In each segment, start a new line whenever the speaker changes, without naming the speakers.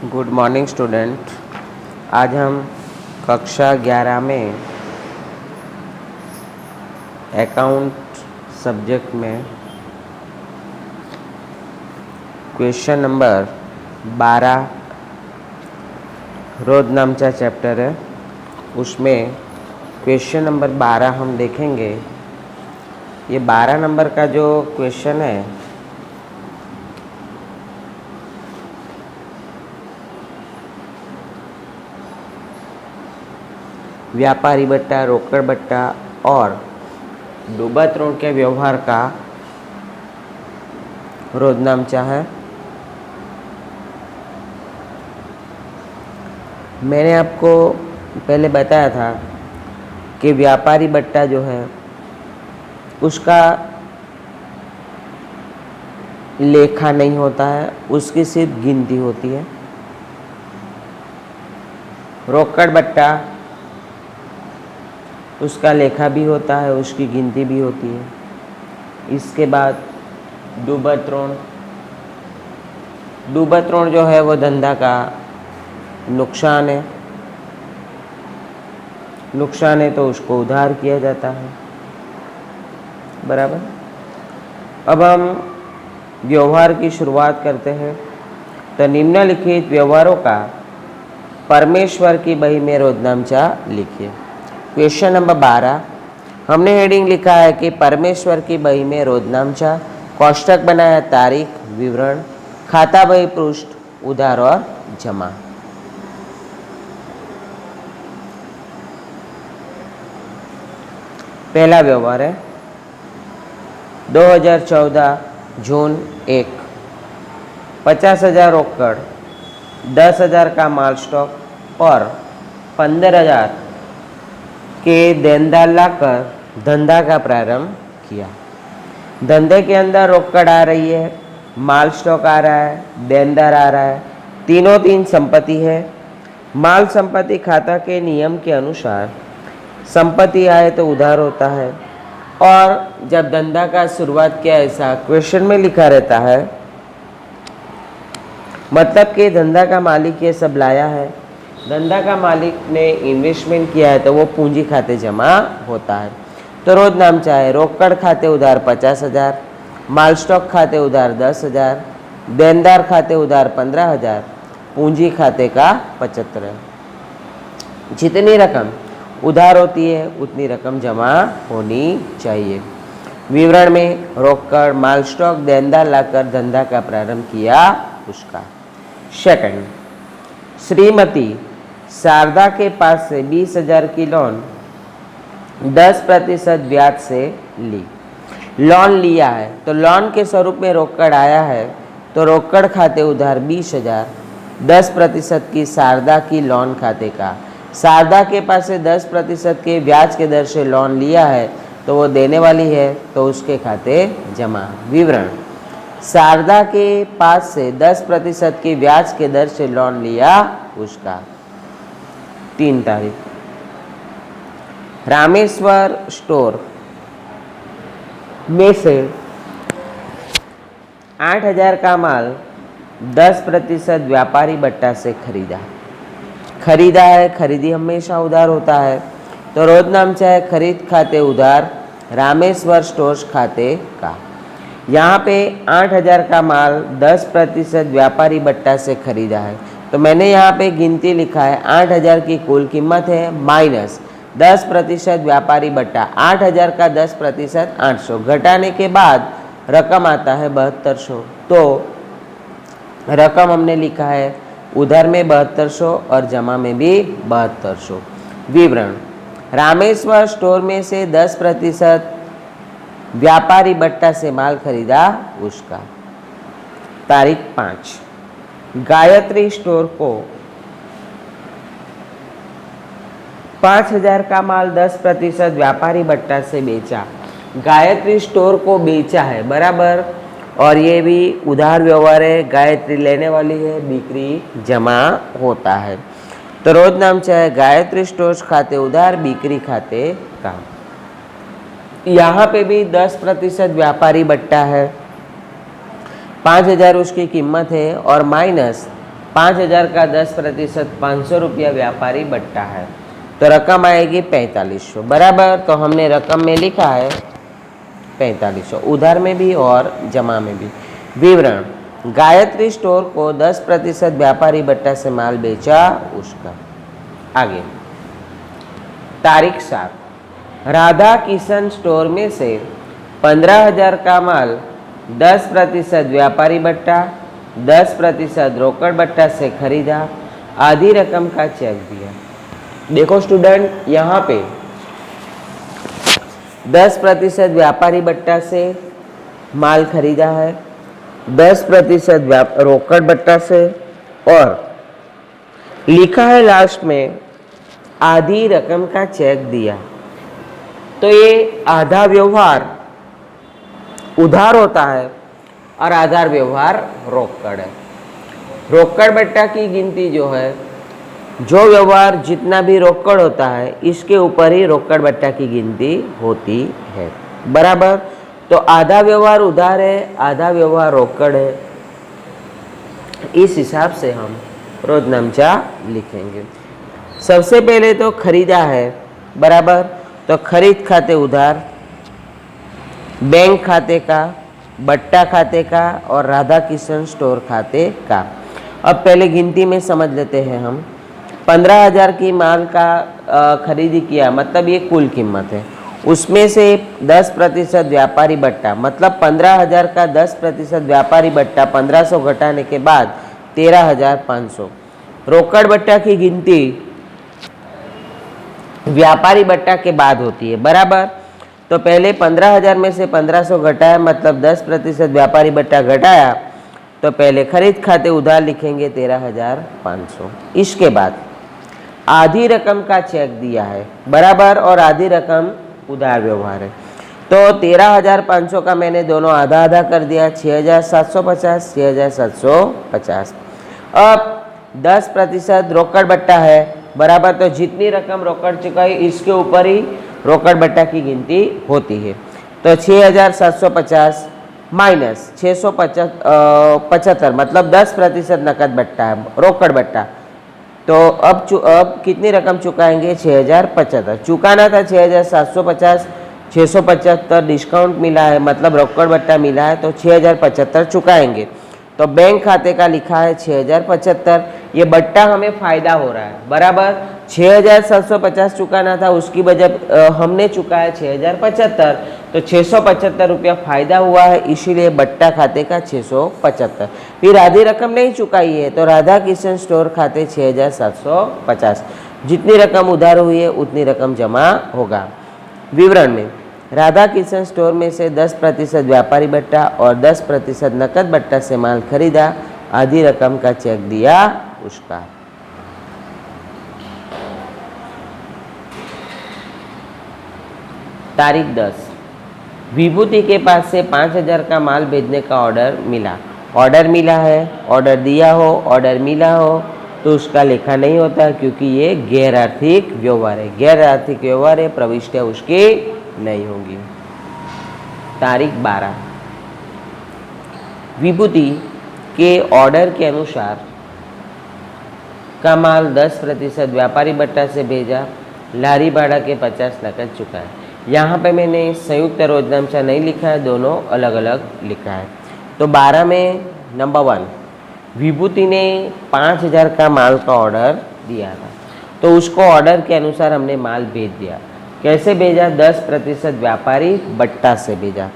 Good morning student. आज हम कक्षा 11 में अकाउंट सब्जेक्ट में क्वेश्चन नंबर 12 रोज नामचा चैप्टर है, उसमें क्वेश्चन नंबर 12 हम देखेंगे। ये 12 नंबर का जो क्वेश्चन है व्यापारी बट्टा, रोकड़ बट्टा और डूबत ऋण के व्यवहार का रोजनामचा है। मैंने आपको पहले बताया था कि व्यापारी बट्टा जो है उसका लेखा नहीं होता है, उसकी सिर्फ गिनती होती है। रोकड़ बट्टा उसका लेखा भी होता है, उसकी गिनती भी होती है। इसके बाद डूबत ऋण, डूबत ऋण जो है वो धंधा का नुकसान है, नुकसान है तो उसको उधार किया जाता है, बराबर। अब हम व्यवहार की शुरुआत करते हैं। तो निम्नलिखित व्यवहारों का परमेश्वर की बही में रोजनामचा लिखिए। क्वेश्चन नंबर 12 हमने हेडिंग लिखा है कि परमेश्वर की बही में रोजनामचा, कोष्टक बनाया तारीख, विवरण, खाता बही पृष्ठ, उधार और जमा। पहला व्यवहार है 2014 जून 1, 50,000 रोकड़, 10,000 का माल स्टॉक और 15,000 के देनदार लाकर धंधा का प्रारंभ किया। धंधे के अंदर रोकड़ आ रही है, माल स्टॉक आ रहा है, देनदार आ रहा है, तीनों तीन संपत्ति है। माल संपत्ति खाता के नियम के अनुसार संपत्ति आए तो उधार होता है, और जब धंधा का शुरुआत किया ऐसा क्वेश्चन में लिखा रहता है, मतलब कि धंधा का मालिक ये सब लाया है, धंधा का मालिक ने इन्वेस्टमेंट किया है तो वो पूंजी खाते जमा होता है। तो रोजनामचा है रोकड़ खाते उधार 50,000, माल स्टॉक खाते उधार 10,000, देनदार खाते उधार 15,000, पूंजी खाते का 75। जितनी रकम उधार होती है उतनी रकम जमा होनी चाहिए। विवरण में रोकड़, माल स्टॉक, देनदार लाकर धंधा का प्रारंभ किया उसका। सेकंड, श्रीमती शारदा के पास से 20,000 की लोन 10% ब्याज से ली। लोन लिया है तो लोन के स्वरूप में रोकड़ आया है, तो रोकड़ खाते उधार 20,000, 10% की शारदा की लोन खाते का। शारदा के पास से 10% के ब्याज के दर से लोन लिया है तो वो देने वाली है, तो उसके खाते जमा। विवरण, शारदा के पास से 10% के ब्याज के दर से लोन लिया उसका। 3 तारीख, रामेश्वर स्टोर में से 8,000 का माल 10% व्यापारी बट्टा से खरीदा है। खरीदी हमेशा उधार होता है, तो रोजनामचा है खरीद खाते उधार रामेश्वर स्टोर्स खाते का। यहाँ पे 8,000 का माल 10% व्यापारी बट्टा से खरीदा है, तो मैंने यहाँ पे गिनती लिखा है 8,000 की कुल कीमत है माइनस 10% व्यापारी बट्टा। 8,000 का 10% 800, घटाने के बाद रकम आता है 7200। तो रकम हमने लिखा है उधार में 7200 और जमा में भी 7200। विवरण, रामेश्वर स्टोर में से 10% व्यापारी बट्टा से माल खरीदा उसका। तारीख 5, गायत्री स्टोर को 5,000 का माल 10% व्यापारी बट्टा से बेचा। गायत्री स्टोर को बेचा है, बराबर, और ये भी उधार व्यवहार है, गायत्री लेने वाली है, बिक्री जमा होता है। तो रोजनामचा है गायत्री स्टोर्स खाते उधार, बिक्री खाते का। यहाँ पे भी 10% व्यापारी बट्टा है, 5,000 उसकी कीमत है और माइनस 5000 का 10% 500 रुपया व्यापारी बट्टा है, तो रकम आएगी 4500 बराबर। तो हमने रकम में लिखा है 4500, उधार में भी और जमा में भी। विवरण, गायत्री स्टोर को 10% व्यापारी बट्टा से माल बेचा उसका। आगे तारीख 7, राधा किशन स्टोर में से 15,000 का माल 10% व्यापारी बट्टा 10% रोकड़ बट्टा से खरीदा, आधी रकम का चेक दिया। देखो स्टूडेंट, यहाँ पे 10% व्यापारी बट्टा से माल खरीदा है, 10% रोकड़ बट्टा से, और लिखा है लास्ट में आधी रकम का चेक दिया। तो ये आधा व्यवहार उधार होता है और आधा व्यवहार रोकड़ है। रोकड़ बट्टा की गिनती जो है, जो व्यवहार जितना भी रोकड़ होता है इसके ऊपर ही रोकड़ बट्टा की गिनती होती है बराबर। तो आधा व्यवहार उधार है, आधा व्यवहार रोकड़ है। इस हिसाब से हम रोज नामचा लिखेंगे। सबसे पहले तो खरीदा है बराबर, तो खरीद खाते उधार, बैंक खाते का, बट्टा खाते का और राधा किशन स्टोर खाते का। अब पहले गिनती में समझ लेते हैं हम। 15,000 की माल का खरीदी किया, मतलब ये कुल कीमत है। उसमें से 10% व्यापारी बट्टा, मतलब 15,000 का 10% व्यापारी बट्टा 1500 घटाने के बाद 13,500। रोकड़ बट्टा की गिनती व्यापारी बट्टा के बाद होती है बराबर। तो पहले 15,000 में से 1500 घटाया, मतलब 10% व्यापारी बट्टा घटाया, तो पहले खरीद खाते उधार लिखेंगे 13,500। इसके बाद आधी रकम का चेक दिया है बराबर, और आधी रकम उधार व्यवहार है। तो 13,500 का मैंने दोनों आधा आधा कर दिया, 6,750 6,750। अब 10% रोकड़ बट्टा है बराबर, तो जितनी रकम रोकड़ चुकाई इसके ऊपर ही रोकड़ बट्टा की गिनती होती है। तो 6,750 माइनस 675, मतलब 10% नकद बट्टा है, रोकड़ बट्टा। तो अब कितनी रकम चुकाएंगे? 6,075 चुकाना था, 6,750, 675 डिस्काउंट मिला है, मतलब रोकड़ बट्टा मिला है, तो 6,075 चुकाएंगे। तो बैंक खाते का लिखा है 6,075, ये बट्टा हमें फायदा हो रहा है बराबर। 6,750 चुकाना था, उसकी वजह हमने चुकाया 6,075, तो 675 रुपया फायदा हुआ है, इसीलिए बट्टा खाते का 675। फिर आधी रकम नहीं चुकाई है, तो राधा किशन स्टोर खाते 6,750। जितनी रकम उधार हुई है उतनी रकम जमा होगा। विवरण में राधा किशन स्टोर में से 10% व्यापारी बट्टा और 10% नकद बट्टा से माल खरीदा, आधी रकम का चेक दिया उसका। तारीख 10, विभूति के पास से 5,000 का माल भेजने का ऑर्डर मिला। ऑर्डर मिला है, ऑर्डर दिया हो, ऑर्डर मिला हो, तो उसका लेखा नहीं होता, क्योंकि ये गैर आर्थिक व्यवहार है। गैर आर्थिक व्यवहार है, प्रविष्टियाँ उसकी नहीं होगी। तारीख 12, विभूति के ऑर्डर के अनुसार का माल 10% व्यापारी बट्टा से भेजा, लारी भाड़ा के 50 नकद चुका है। यहाँ पे मैंने संयुक्त रोजनामचा नहीं लिखा है, दोनों अलग अलग लिखा है। तो 12 में नंबर 1, विभूति ने 5,000 का माल का ऑर्डर दिया था, तो उसको ऑर्डर के अनुसार हमने माल भेज दिया। कैसे भेजा? 10% व्यापारी बट्टा से भेजा।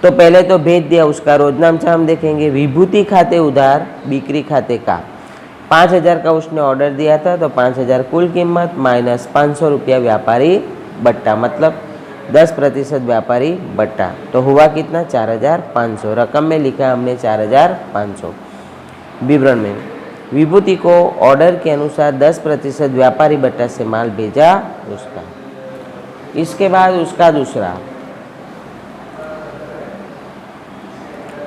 तो पहले तो भेज दिया, उसका रोजनामचा हम देखेंगे। विभूति खाते उधार, बिक्री खाते का 5,000 का उसने ऑर्डर दिया था, तो 5,000 कुल कीमत माइनस 500 रुपया व्यापारी बट्टा, मतलब 10% व्यापारी बट्टा, तो हुआ कितना? 4,500। रकम में लिखा हमने 4,500। विवरण में विभूति को ऑर्डर के अनुसार 10% व्यापारी बट्टा से माल भेजा उसका। इसके बाद उसका दूसरा,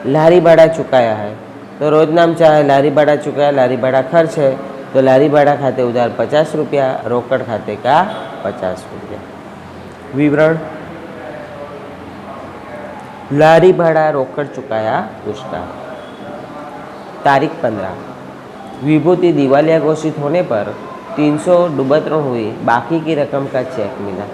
लारी भाड़ा चुकाया है, तो रोजनामचा है, लारी भाड़ा चुकाया, लारी भाड़ा खर्च है, तो लारी भाड़ा खाते उधार 50 रुपया, रोकड़ खाते का 50 रुपया। विवरण, लारी भाड़ा रोकड़ चुकाया उसका। तारीख 15, विभूति दिवालिया घोषित होने पर 300 डूबत ऋण हुई, बाकी की रकम का चेक मिला।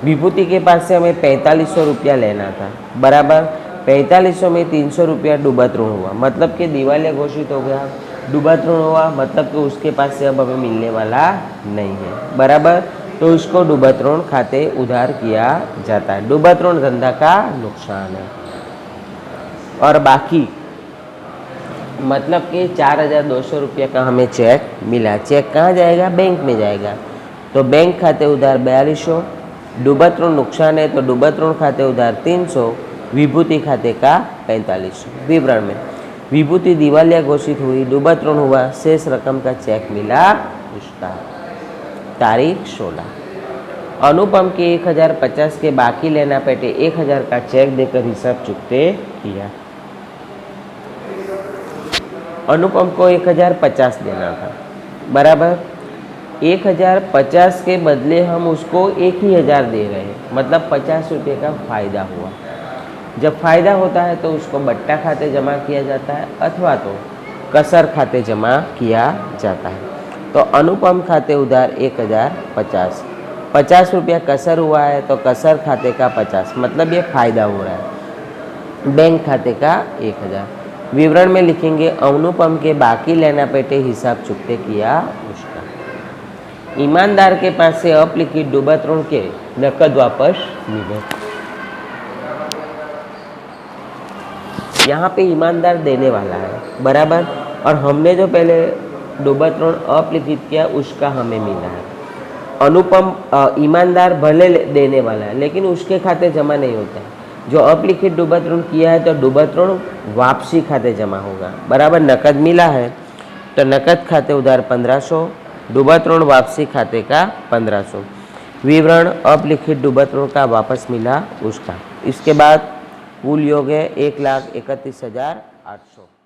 विभूति के पास से हमें 4500 रुपया लेना था, बराबर। 4500 में 300 रुपया डूबत ऋण हुआ, मतलब कि दिवालिया घोषित हो गया। डूबत ऋण हुआ मतलब कि उसके पास से अब हमें मिलने वाला नहीं है, बराबर। तो उसको डूबत ऋण खाते उधार किया जाता है। डूबत ऋण धंधा का नुकसान है। और बाकी मतलब कि 4200 रुपया का हमें चेक मिला। चेक कहाँ जाएगा? बैंक में जाएगा। तो बैंक खाते उधार 4200, डूबत ऋण नुकसान है तो डूबत ऋण खाते उधार 300, विभूति खाते का 4500। विवरण में विभूति दिवालिया घोषित हुई, डूबत ऋण हुआ, शेष रकम का चेक मिला उसका। तारीख 16। अनुपम के 1050 के बाकी लेना पेटे 1000 का चेक देकर हिसाब चुकते किया। अनुपम को 1050 देना था, बराबर। 1050 के बदले हम उसको 1000 दे रहे हैं, मतलब 50 रुपये का फ़ायदा हुआ। जब फ़ायदा होता है तो उसको बट्टा खाते जमा किया जाता है अथवा तो कसर खाते जमा किया जाता है। तो अनुपम खाते उधार 1050, 50 रुपया कसर हुआ है तो कसर खाते का 50, मतलब ये फ़ायदा हो रहा है। बैंक खाते का 1000। विवरण में लिखेंगे अनुपम के बाकी लेना पेटे हिसाब चुकते किया उसका। ईमानदार के पास से अपलिखित डूबत ऋण के नकद वापस मिले। यहाँ पे ईमानदार देने वाला है, बराबर। और हमने जो पहले डूबत ऋण अपलिखित किया उसका हमें मिला है। अनुपम ईमानदार भले देने वाला है लेकिन उसके खाते जमा नहीं होता है। जो अपलिखित डूबत ऋण किया है तो डूबत ऋण वापसी खाते जमा होगा, बराबर। नकद मिला है तो नकद खाते उधार 1500, डूबत ऋण वापसी खाते का 1500। विवरण अपलिखित डूबत ऋण का वापस मिला उसका। इसके बाद कुल योग है 1,31,800।